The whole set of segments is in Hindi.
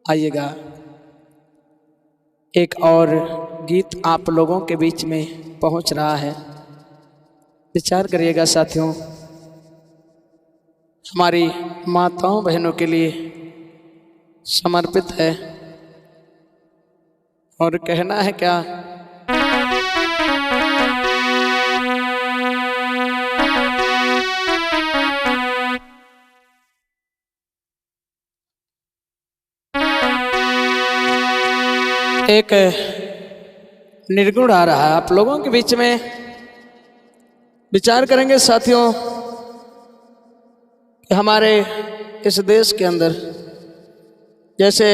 आइएगा एक और गीत आप लोगों के बीच में पहुंच रहा है, विचार करिएगा साथियों। हमारी माताओं बहनों के लिए समर्पित है और कहना है क्या, एक निर्गुण आ रहा है आप लोगों के बीच में, विचार करेंगे साथियों कि हमारे इस देश के अंदर जैसे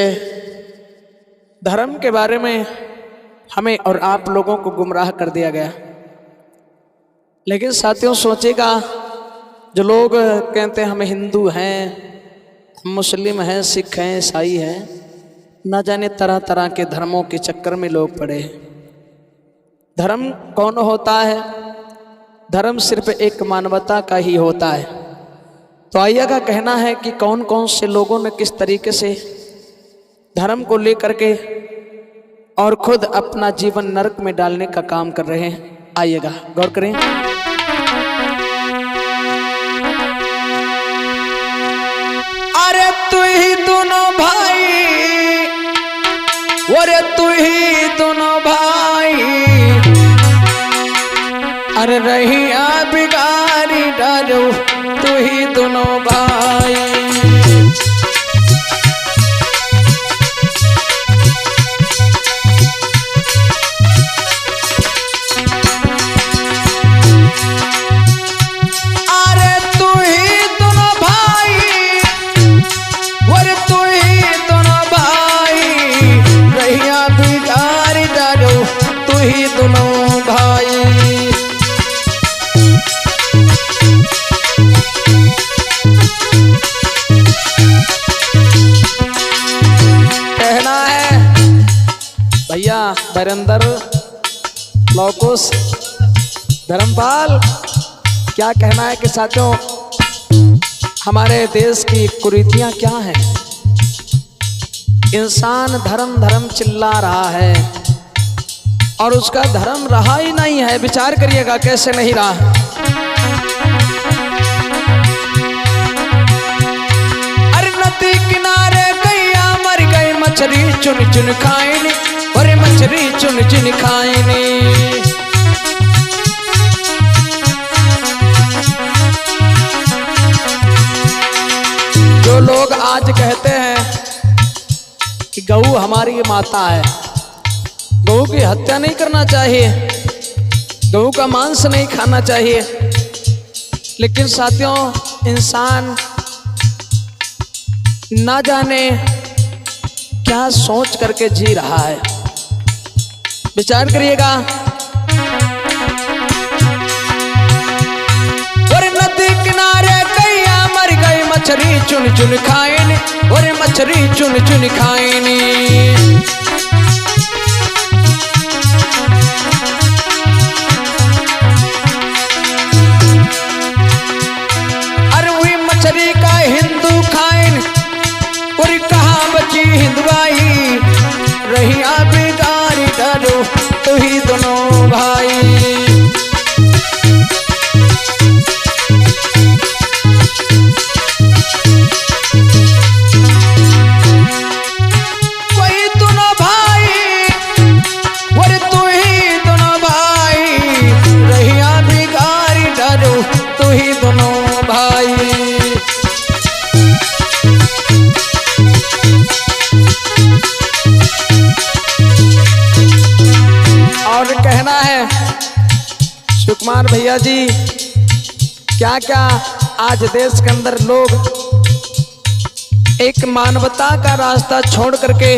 धर्म के बारे में हमें और आप लोगों को गुमराह कर दिया गया। लेकिन साथियों सोचेगा, जो लोग कहते हैं हम हिंदू हैं, हम मुस्लिम हैं, सिख हैं, ईसाई हैं, न जाने तरह तरह के धर्मों के चक्कर में लोग पड़े हैं। धर्म कौन होता है? धर्म सिर्फ एक मानवता का ही होता है। तो आइएगा कहना है कि कौन कौन से लोगों ने किस तरीके से धर्म को लेकर के और खुद अपना जीवन नरक में डालने का काम कर रहे हैं। आइएगा गौर करें। अरे तू ही दोनों भाई, अरे तू ही दोनों भाई, अरे रहिया बिगाड़ी डालो तू ही दोनों भाई। अरे तू ही दोनों भाई, अरे तू ही दोनों भाई, रहिया बिगाड़ी डालो तू ही दोनों भाई। भैया बरिंदर लौकुश धर्मपाल, क्या कहना है कि साथियों हमारे देश की कुरीतियां क्या हैं? इंसान धर्म धर्म चिल्ला रहा है और उसका धर्म रहा ही नहीं है। विचार करिएगा कैसे नहीं रहा। अरे नदी किनारे गैया मर गई, मछली चुन चुन खाएनी, अरे मछली चुन चुन खाएनी। जो लोग आज कहते हैं कि गऊ हमारी माता है, गऊ की हत्या नहीं करना चाहिए, गऊ का मांस नहीं खाना चाहिए, लेकिन साथियों इंसान ना जाने क्या सोच करके जी रहा है। विचार करिएगा। और नदी किनारे गैया मर गई, मछली चुन चुन खाएनी, और मछली चुन चुन खाएनी। अरे वही मछली का हिंदू खाएन, और कहाँ बची हिंदवाई, रहिया बिगाड़ी डालो तू ही दोनों भाई। वही दोनों भाई, और तू ही दोनों भाई, रहिया बिगाड़ी डालो तू ही दोनों भाई। और कहना है सुकुमार भैया जी, क्या क्या आज देश के अंदर लोग एक मानवता का रास्ता छोड़ करके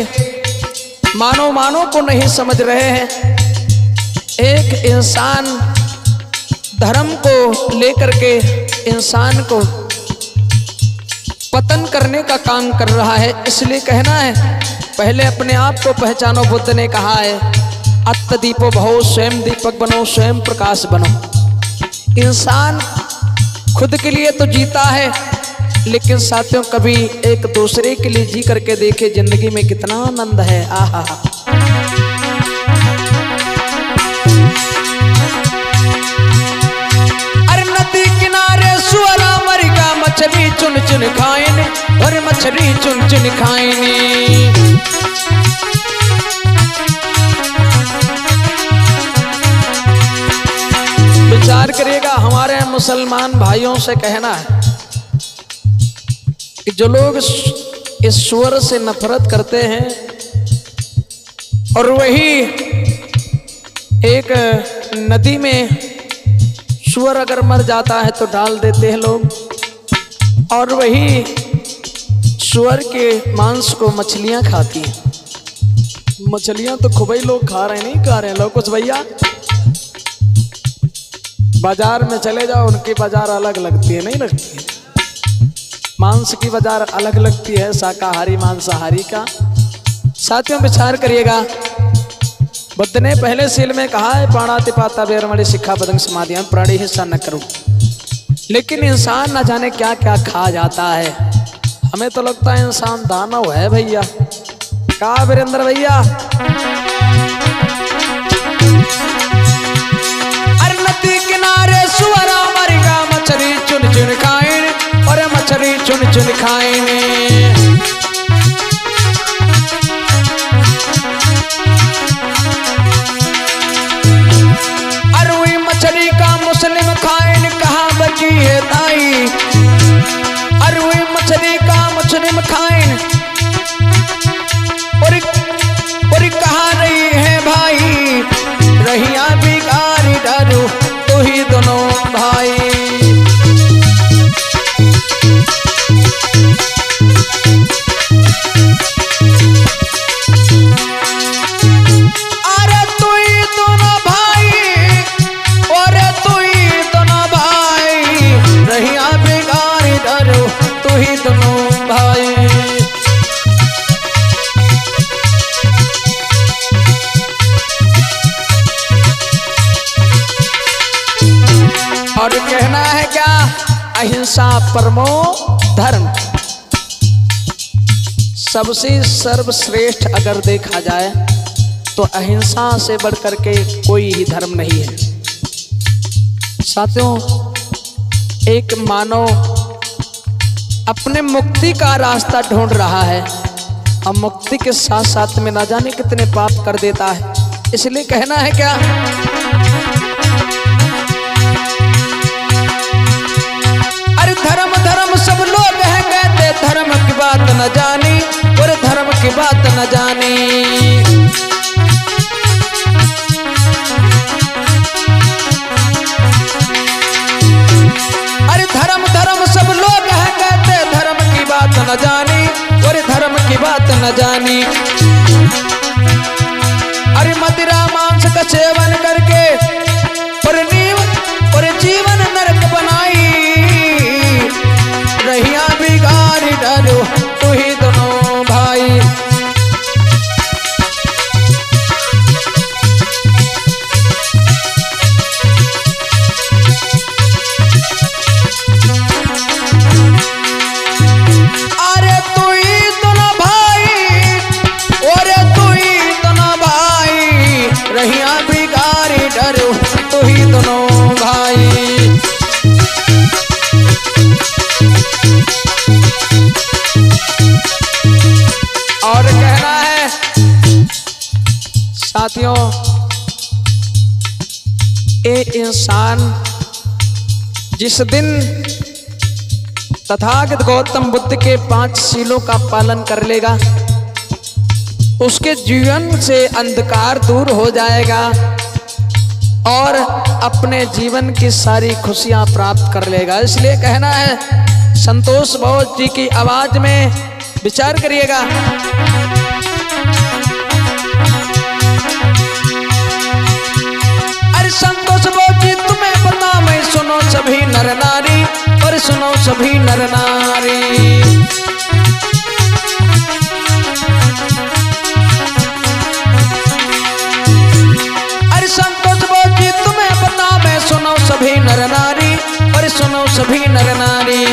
मानव को नहीं समझ रहे हैं। एक इंसान धर्म को लेकर के इंसान को पतन करने का काम कर रहा है। इसलिए कहना है पहले अपने आप को पहचानो। बुद्ध ने कहा है अत्तदीपो भवो, स्वयं दीपक बनो, स्वयं प्रकाश बनो। इंसान खुद के लिए तो जीता है, लेकिन साथियों कभी एक दूसरे के लिए जी करके देखे, जिंदगी में कितना आनंद है। आहा, अरे नदी किनारे सुअरा मरिका, मछली चुन चुन खाएने, और मछली चुन चुन खाएने। विचार करिएगा, हमारे मुसलमान भाइयों से कहना है कि जो लोग इस सुअर से नफरत करते हैं, और वही एक नदी में सुअर अगर मर जाता है तो डाल देते हैं लोग, और वही सुअर के मांस को मछलियां खाती हैं। मछलियां तो खूब ही लोग खा रहे हैं, नहीं खा रहे हैं लोग कुछ भैया। बाजार में चले जाओ, उनकी बाजार अलग लगती है, नहीं लगती है। मांस की बाजार अलग लगती है, शाकाहारी मांसाहारी का। साथियों विचार करिएगा, बुद्ध ने पहले सील में कहा है, पाणाति पाता वेरमणि शिक्षा पदंग समाधियां, प्राणी हिस्सा न करो। लेकिन इंसान न जाने क्या क्या खा जाता है। हमें तो लगता है इंसान दानव है भैया। कहा वीरेंद्र भैया, अरे नदी किनारे सुअरा मरिका, मछली चुन चुन खाएने, और मछली चुन चुन खाएने। अरे वही मछली का मुस्लिम खाएने, कहाँ बची है ताई। अरे वही मछली का मुस्लिम खाएने, और कहाँ रही है भाई, रहिया बिगाड़ी डालो तो ही दोनों भाई। अरे तू ही दोनों भाई, और तू ही दोनों भाई, रहिया बिगाड़ी डालो तो ही दोनों भाई। और कहना है क्या, अहिंसा परमो धर्म। सबसे सर्वश्रेष्ठ अगर देखा जाए तो अहिंसा से बढ़कर के कोई ही धर्म नहीं है। साथियों, एक मानव अपने मुक्ति का रास्ता ढूंढ रहा है, और मुक्ति के साथ साथ में ना जाने कितने पाप कर देता है। इसलिए कहना है क्या, धर्म धर्म सब लोग हैं कहते, धर्म की बात न जानी, और धर्म की बात न जानी। अरे धर्म धर्म सब लोग हैं कहते, धर्म की बात न जानी, और धर्म की बात न जानी। अरे मदिरा मांस का सेवन करके और जीवन नरक बनाई, रहिया बिगाड़ी डालो तू ही दोनों भाई। अरे तू ही दोनों भाई, और तू ही दोनों भाई, रहिया बिगाड़ी डालो तू ही दोनों भाई। और कहना है साथियों, ये इंसान जिस दिन तथागत गौतम बुद्ध के 5 शीलों का पालन कर लेगा, उसके जीवन से अंधकार दूर हो जाएगा, और अपने जीवन की सारी खुशियां प्राप्त कर लेगा। इसलिए कहना है, संतोष बोस जी की आवाज में विचार करिएगा, अरे संतोष बोस जी तुम्हें पता मैं, सुनो सभी नर नारी, और सुनो सभी नर नारी। अरे संतोष बोस जी तुम्हें पता मैं, सुनो सभी नर नारी, और सुनो सभी नर नारी।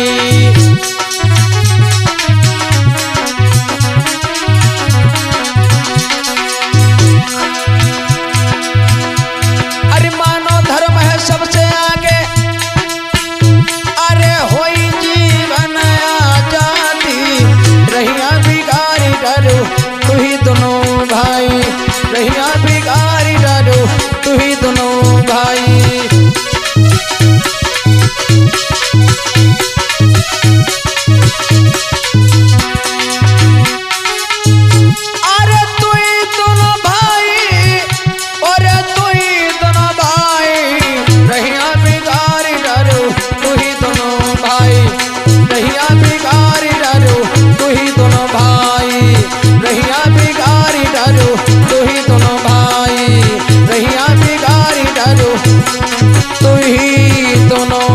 तू ही दोनों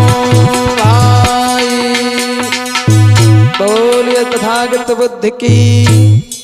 भाई। बोलिए तथागत बुद्ध की।